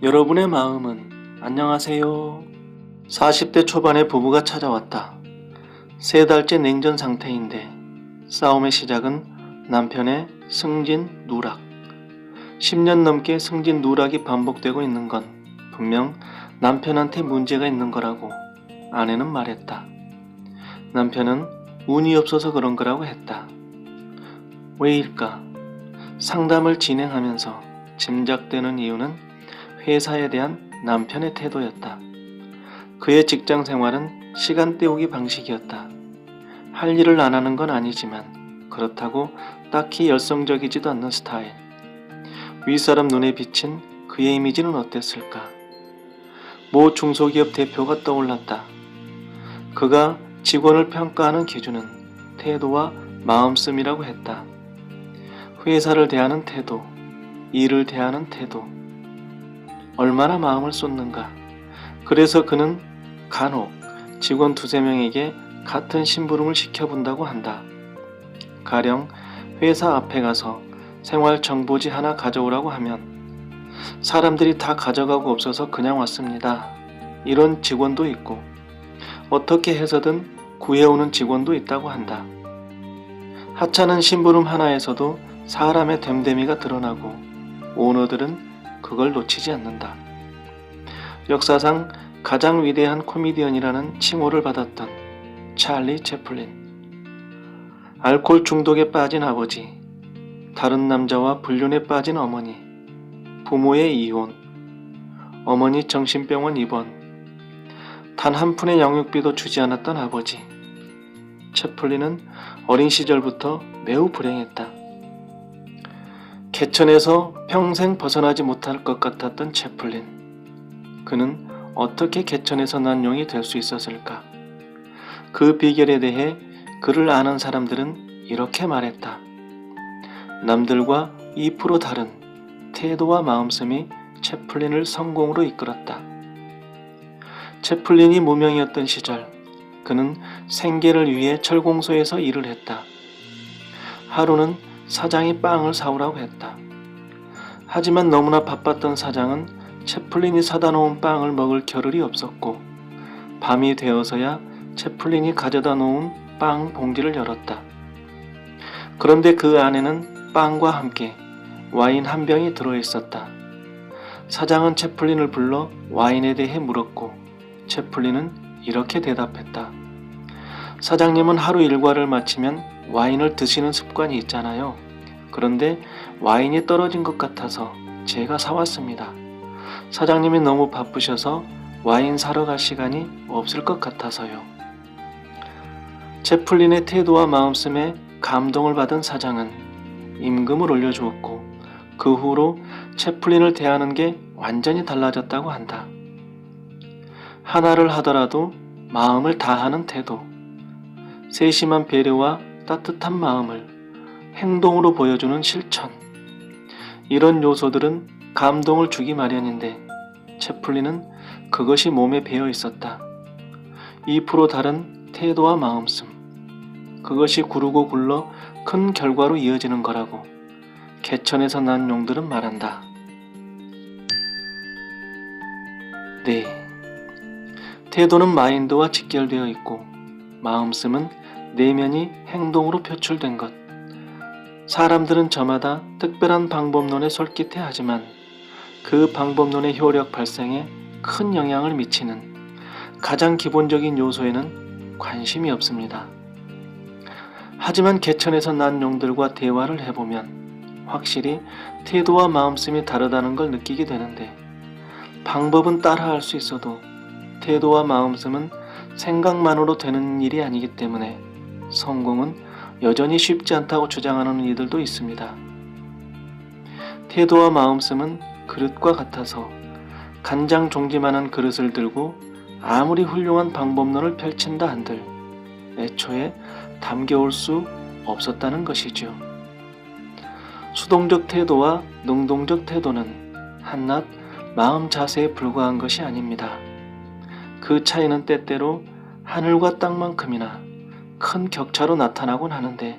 여러분의 마음은 안녕하세요. 40대 초반의 부부가 찾아왔다. 3달째 냉전 상태인데 싸움의 시작은 남편의 승진 누락. 10년 넘게 승진 누락이 반복되고 있는 건 분명 남편한테 문제가 있는 거라고 아내는 말했다. 남편은 운이 없어서 그런 거라고 했다. 왜일까? 상담을 진행하면서 짐작되는 이유는 회사에 대한 남편의 태도였다. 그의 직장 생활은 시간 때우기 방식이었다. 할 일을 안 하는 건 아니지만 그렇다고 딱히 열성적이지도 않는 스타일. 윗사람 눈에 비친 그의 이미지는 어땠을까? 모 중소기업 대표가 떠올랐다. 그가 직원을 평가하는 기준은 태도와 마음씀이라고 했다. 회사를 대하는 태도, 일을 대하는 태도, 얼마나 마음을 쏟는가. 그래서 그는 간혹 직원 2~3명에게 같은 심부름을 시켜본다고 한다. 가령 회사 앞에 가서 생활정보지 하나 가져오라고 하면 사람들이 다 가져가고 없어서 그냥 왔습니다. 이런 직원도 있고 어떻게 해서든 구해오는 직원도 있다고 한다. 하찮은 심부름 하나에서도 사람의 됨됨이가 드러나고 오너들은 그걸 놓치지 않는다. 역사상 가장 위대한 코미디언이라는 칭호를 받았던 찰리 채플린. 알코올 중독에 빠진 아버지, 다른 남자와 불륜에 빠진 어머니, 부모의 이혼, 어머니 정신병원 입원, 단 한 푼의 양육비도 주지 않았던 아버지. 채플린은 어린 시절부터 매우 불행했다. 개천에서 평생 벗어나지 못할 것 같았던 채플린. 그는 어떻게 개천에서 난 용이 될 수 있었을까? 그 비결에 대해 그를 아는 사람들은 이렇게 말했다. 남들과 2% 다른 태도와 마음씀이 채플린을 성공으로 이끌었다. 채플린이 무명이었던 시절, 그는 생계를 위해 철공소에서 일을 했다. 하루는 사장이 빵을 사오라고 했다. 하지만 너무나 바빴던 사장은 채플린이 사다 놓은 빵을 먹을 겨를이 없었고 밤이 되어서야 채플린이 가져다 놓은 빵 봉지를 열었다. 그런데 그 안에는 빵과 함께 와인 한 병이 들어있었다. 사장은 채플린을 불러 와인에 대해 물었고 채플린은 이렇게 대답했다. 사장님은 하루 일과를 마치면 와인을 드시는 습관이 있잖아요. 그런데 와인이 떨어진 것 같아서 제가 사왔습니다. 사장님이 너무 바쁘셔서 와인 사러 갈 시간이 없을 것 같아서요. 채플린의 태도와 마음씀에 감동을 받은 사장은 임금을 올려주었고 그 후로 채플린을 대하는 게 완전히 달라졌다고 한다. 하나를 하더라도 마음을 다하는 태도, 세심한 배려와 따뜻한 마음을 행동으로 보여주는 실천. 이런 요소들은 감동을 주기 마련인데 채플린은 그것이 몸에 배어 있었다. 2% 다른 태도와 마음씀. 그것이 구르고 굴러 큰 결과로 이어지는 거라고 개천에서 난 용들은 말한다. 네. 태도는 마인드와 직결되어 있고 마음씀은 내면이 행동으로 표출된 것. 사람들은 저마다 특별한 방법론에 솔깃해하지만 그 방법론의 효력 발생에 큰 영향을 미치는 가장 기본적인 요소에는 관심이 없습니다. 하지만 개천에서 난 용들과 대화를 해보면 확실히 태도와 마음씀이 다르다는 걸 느끼게 되는데 방법은 따라할 수 있어도 태도와 마음씀은 생각만으로 되는 일이 아니기 때문에 성공은 여전히 쉽지 않다고 주장하는 이들도 있습니다. 태도와 마음씀은 그릇과 같아서 간장 종지만한 그릇을 들고 아무리 훌륭한 방법론을 펼친다 한들 애초에 담겨올 수 없었다는 것이죠. 수동적 태도와 능동적 태도는 한낱 마음 자세에 불과한 것이 아닙니다. 그 차이는 때때로 하늘과 땅만큼이나 큰 격차로 나타나곤 하는데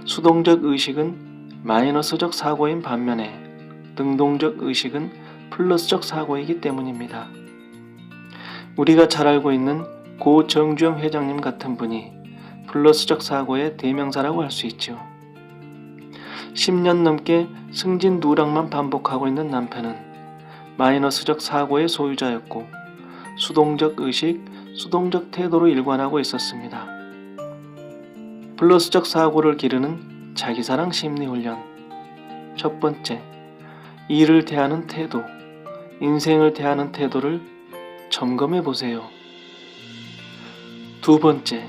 수동적 의식은 마이너스적 사고인 반면에 능동적 의식은 플러스적 사고이기 때문입니다. 우리가 잘 알고 있는 고 정주영 회장님 같은 분이 플러스적 사고의 대명사라고 할 수 있죠. 10년 넘게 승진 누락만 반복하고 있는 남편은 마이너스적 사고의 소유자였고 수동적 의식, 수동적 태도로 일관하고 있었습니다. 플러스적 사고를 기르는 자기사랑 심리훈련. 첫 번째, 일을 대하는 태도, 인생을 대하는 태도를 점검해 보세요. 두 번째,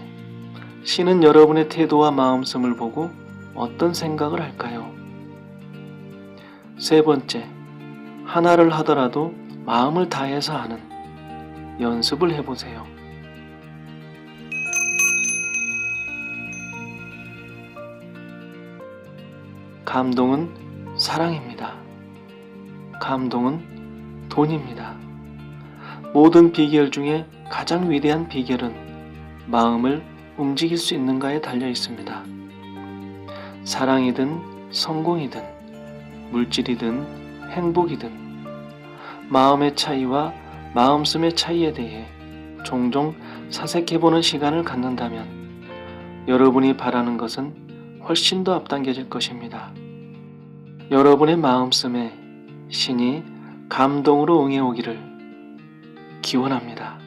신은 여러분의 태도와 마음씀을 보고 어떤 생각을 할까요? 세 번째, 하나를 하더라도 마음을 다해서 하는 연습을 해보세요. 감동은 사랑입니다. 감동은 돈입니다. 모든 비결 중에 가장 위대한 비결은 마음을 움직일 수 있는가에 달려 있습니다. 사랑이든 성공이든 물질이든 행복이든 마음의 차이와 마음씀의 차이에 대해 종종 사색해보는 시간을 갖는다면 여러분이 바라는 것은 훨씬 더 앞당겨질 것입니다. 여러분의 마음씀에 신이 감동으로 응해오기를 기원합니다.